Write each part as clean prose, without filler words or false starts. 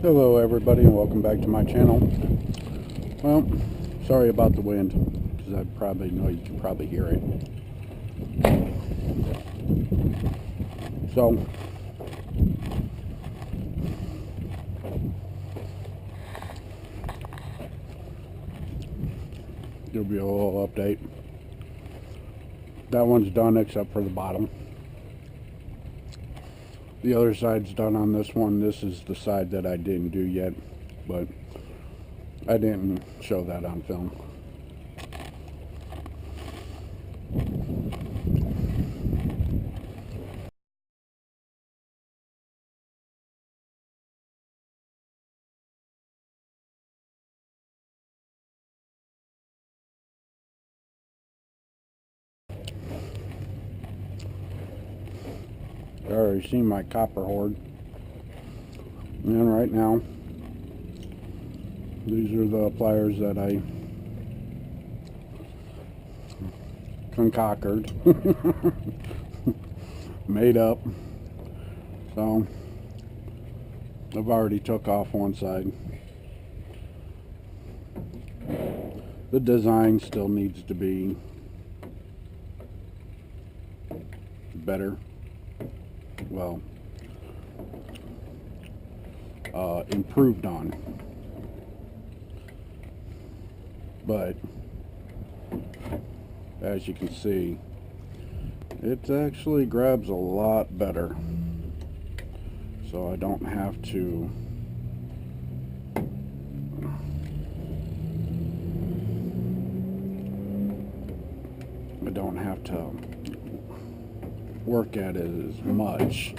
Hello everybody and welcome back to my channel. Well, sorry about the wind, because I probably know you can probably hear it. So, there'll be a little update. That one's done except for the bottom. The other side's done on this one. This is the side that I didn't do yet, but I didn't show that on film. I already seen my copper hoard. And right now, these are the pliers that I concocted, made up. So, I've already took off one side. The design still needs to be better. Well, improved on. But as you can see, it actually grabs a lot better. So I don't have to work at it as much.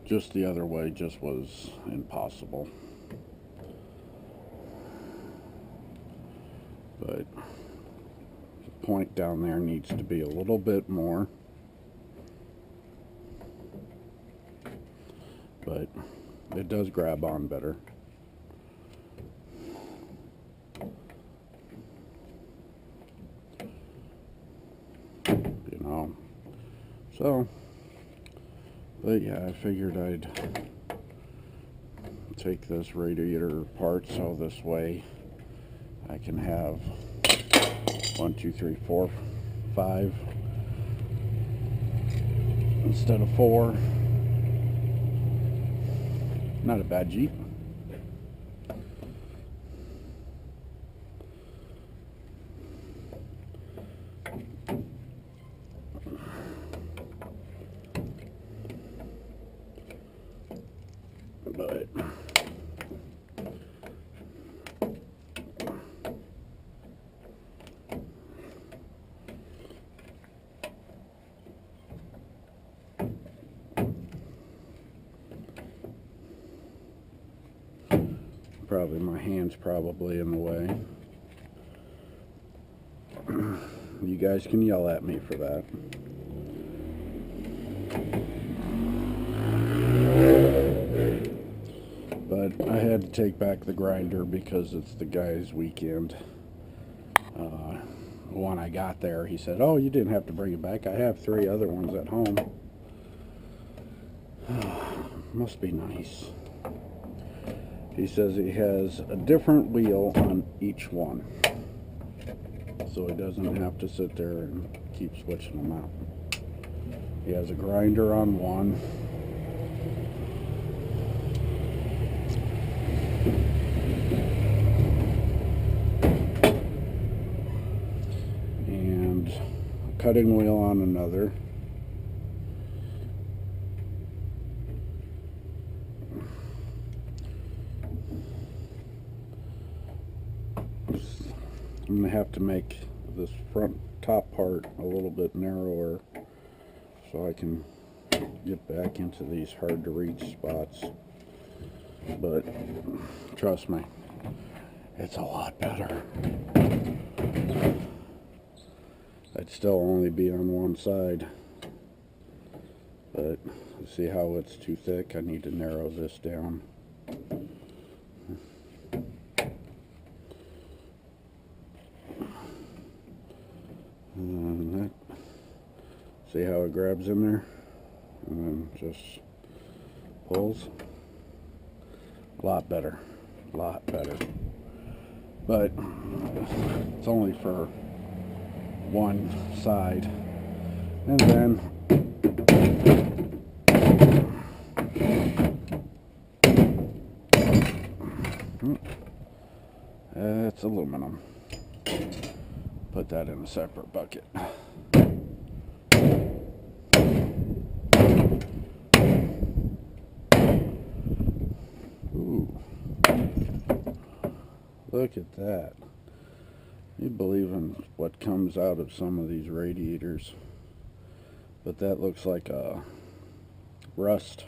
Just the other way just was impossible. But the point down there needs to be a little bit more. But it does grab on better. So, but yeah, I figured I'd take this radiator apart so this way I can have 1, 2, 3, 4, 5 instead of 4. Not a bad Jeep. But probably my hand's probably in the way. You guys can yell at me for that. But I had to take back the grinder because it's the guy's weekend. When I got there, he said, "Oh, you didn't have to bring it back. I have 3 other ones at home." Must be nice. He says he has a different wheel on each one, so he doesn't have to sit there and keep switching them out. He has a grinder on one. And a cutting wheel on another. I'm going to have to make this front top part a little bit narrower so I can get back into these hard to reach spots. But trust me, it's a lot better. I'd still only be on one side, but see how it's too thick? I need to narrow this down. And that, see how it grabs in there? and then just pulls. A lot better, but it's only for one side, and then it's aluminum. Put that in a separate bucket. Ooh, look at that. You believe in what comes out of some of these radiators, but that looks like a rust.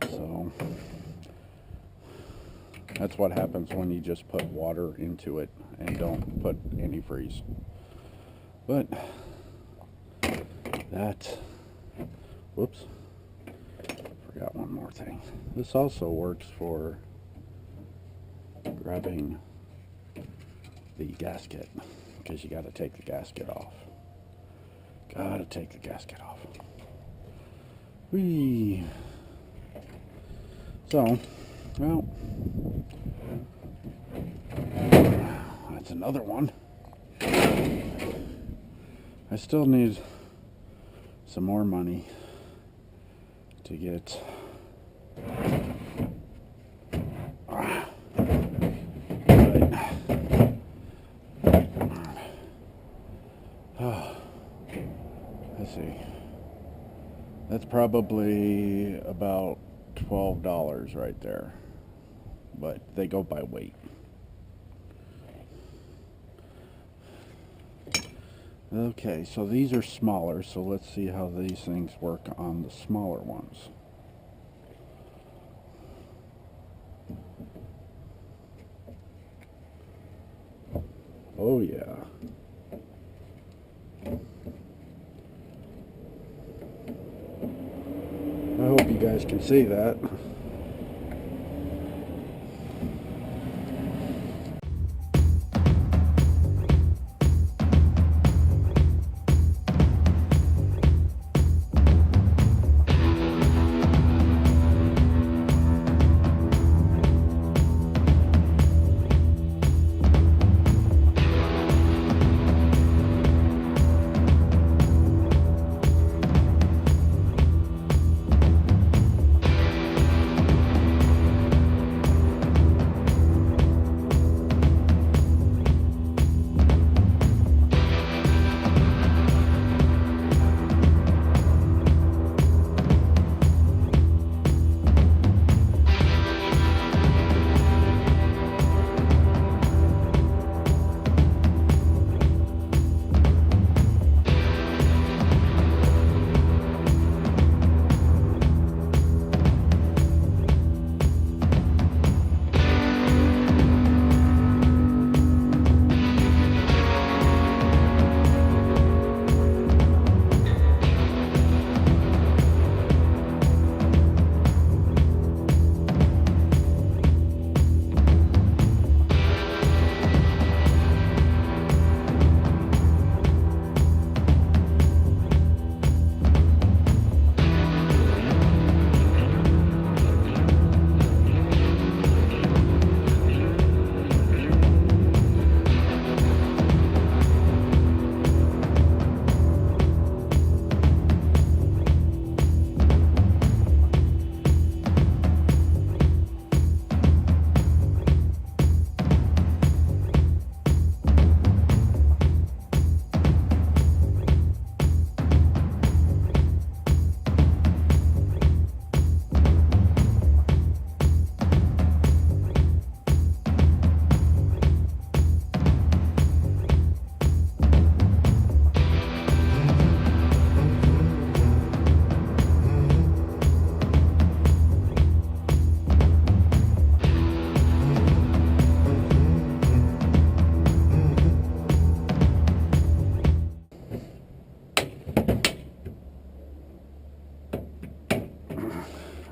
So that's what happens when you just put water into it and don't put antifreeze. But that, whoops, forgot one more thing. This also works for grabbing the gasket, because you got to take the gasket off. Gotta take the gasket off. Whee! So, well, that's another one. I still need some more money to get let's see. That's probably about $12 right there. But they go by weight. Okay, so these are smaller, so let's see how these things work on the smaller ones. Oh yeah. I hope you guys can see that.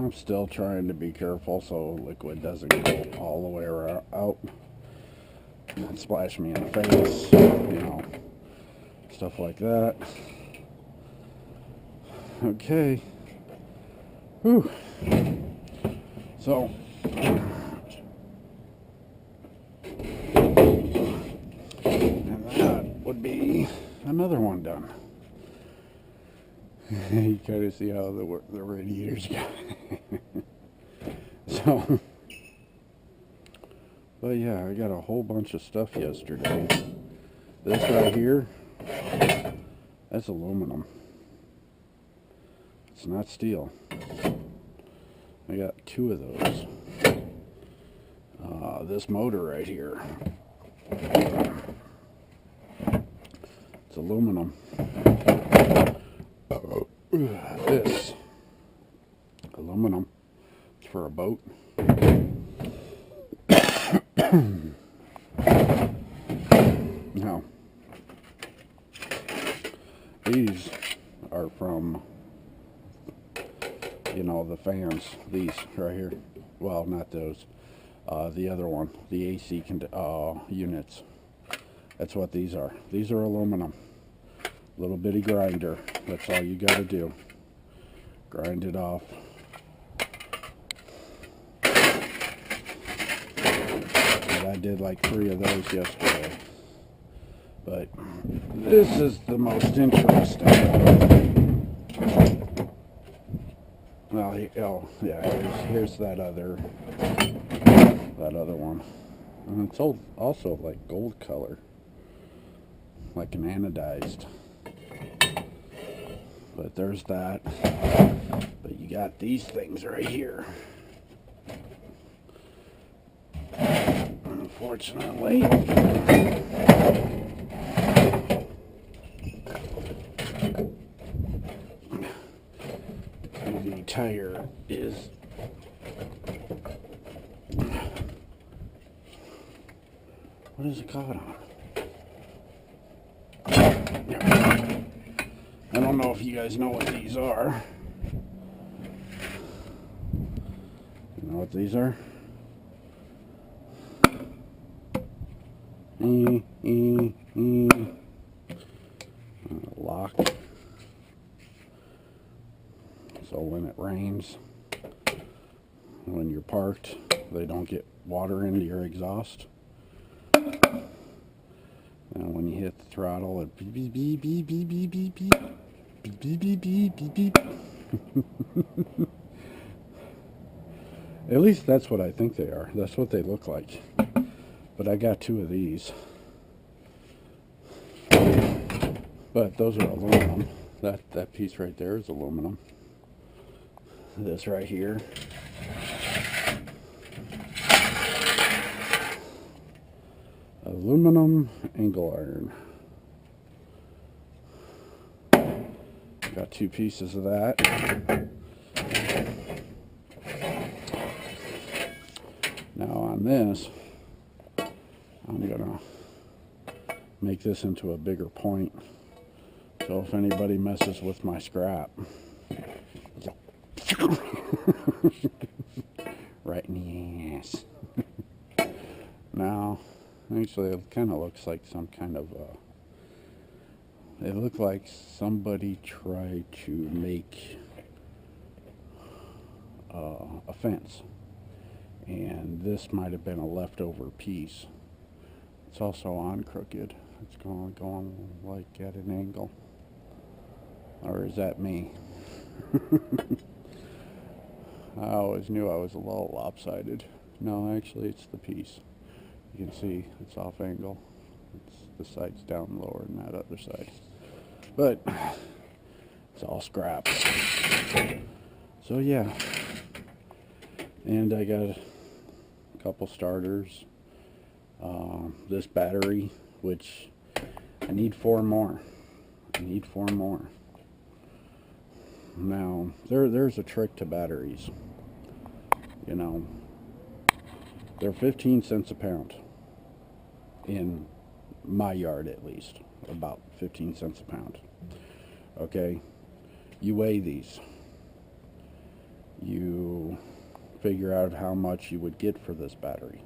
I'm still trying to be careful so liquid doesn't go all the way out and splash me in the face, you know, stuff like that. Okay. Whew. So, and that would be another one done. You kind of see how the radiators go. So, but yeah, I got a whole bunch of stuff yesterday. This right here, that's aluminum. It's not steel. I got 2 of those. This motor right here, it's aluminum. This aluminum, it's for a boat. Now, these are from, you know, the fans. These right here. Well, not those. The other one, the AC units. That's what these are. These are aluminum. Little bitty grinder. That's all you got to do. Grind it off. And I did like 3 of those yesterday. But this is the most interesting. Well, oh yeah, here's that other one. And it's also like gold color, like an anodized. But there's that. But you got these things right here. Unfortunately, the tire is what is it caught on? I don't know if you guys know what these are. You know what these are? Lock. So when it rains, when you're parked, they don't get water into your exhaust. And when you hit the throttle, it beep beep beep beep beep beep beep beep beep beep beep beep beep beep. At least that's what I think they are. That's what they look like. But I got 2 of these. But those are aluminum. That piece right there is aluminum. This right here. Aluminum angle iron. Got 2 pieces of that. Now on this, I'm gonna make this into a bigger point. So if anybody messes with my scrap, right in the ass. Now, actually, it kind of looks like some kind of it looked like somebody tried to make a fence, and this might have been a leftover piece. It's also on crooked. It's going like at an angle. Or is that me? I always knew I was a little lopsided. No, actually it's the piece. You can see it's off angle. The side's down lower than that other side. But it's all scrap. So yeah. And I got a couple starters. This battery, which I need 4 more. Now, there's a trick to batteries. You know, they're 15 cents a pound. In my yard, at least. About 15 cents a pound. Okay? You weigh these. You figure out how much you would get for this battery.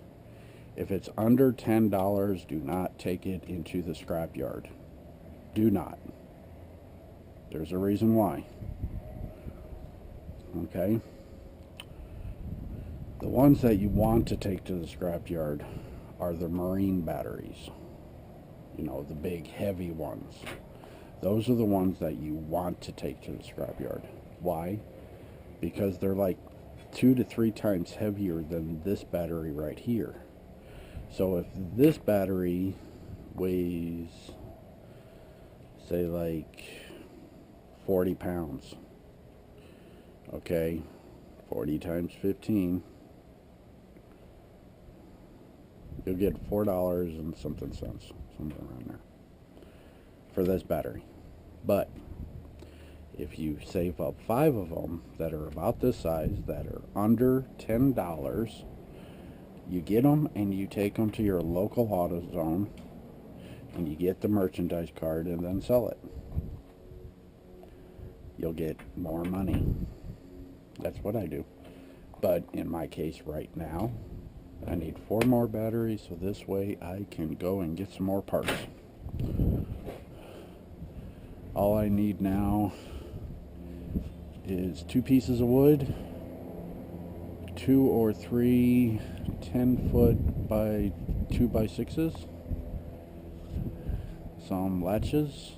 If it's under $10, do not take it into the scrap yard. Do not. There's a reason why. Okay? The ones that you want to take to the scrapyard are the marine batteries. You know, the big heavy ones. Those are the ones that you want to take to the scrapyard. Why? Because they're like 2 to 3 times heavier than this battery right here. So if this battery weighs, say, like 40 pounds, okay, 40 times 15, you'll get $4 and something cents, somewhere around there, for this battery. But if you save up 5 of them that are about this size, that are under $10, you get them and you take them to your local AutoZone and you get the merchandise card and then sell it. You'll get more money. That's what I do. But in my case right now, I need 4 more batteries, so this way I can go and get some more parts. All I need now is 2 pieces of wood, 2 or 3 10-foot by 2 by 6s, some latches,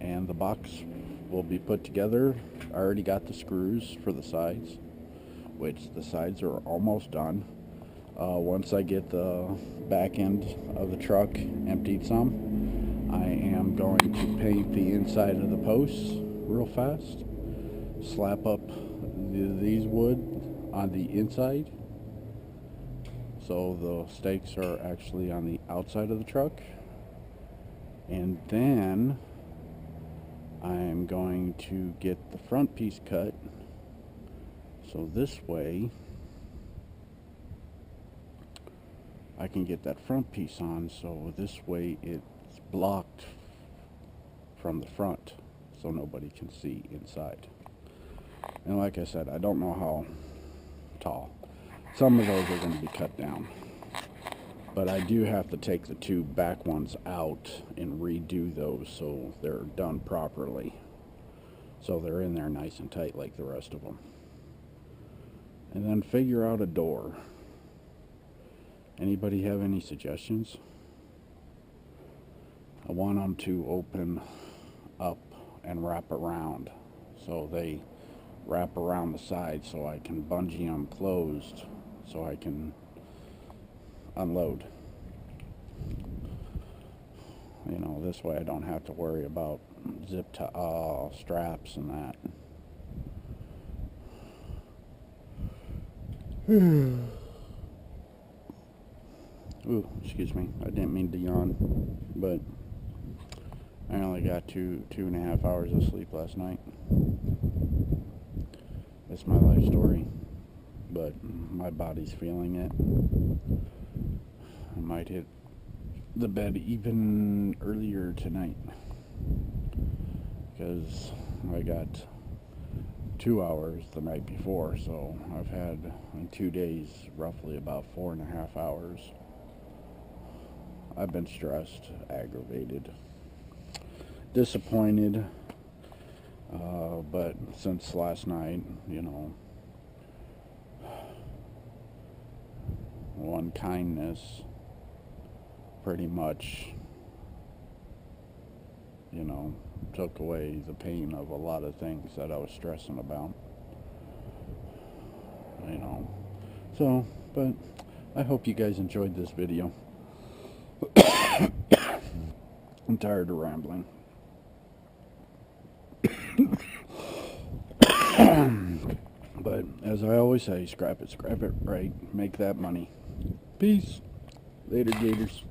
and the box will be put together. I already got the screws for the sides, which the sides are almost done. Once I get the back end of the truck emptied some, I am going to paint the inside of the posts real fast, slap up these wood on the inside so the stakes are actually on the outside of the truck, and then I'm going to get the front piece cut so this way I can get that front piece on, so this way it's blocked from the front so nobody can see inside. And like I said, I don't know how tall. Some of those are going to be cut down. But I do have to take the 2 back ones out and redo those so they're done properly. So they're in there nice and tight like the rest of them. And then figure out a door. Anybody have any suggestions? I want them to open up and wrap around. So they wrap around the side so I can bungee them closed so I can unload. You know, this way I don't have to worry about zip straps and that. Ooh, excuse me. I didn't mean to yawn, but I only got two and a half hours of sleep last night. That's my life story, but my body's feeling it. I might hit the bed even earlier tonight because I got 2 hours the night before, so I've had in 2 days roughly about 4.5 hours. I've been stressed, aggravated, disappointed, but since last night, you know, one kindness pretty much, you know, took away the pain of a lot of things that I was stressing about, you know. So, but I hope you guys enjoyed this video. I'm tired of rambling. But as I always say, scrap it right, make that money. Peace. Later, Gators.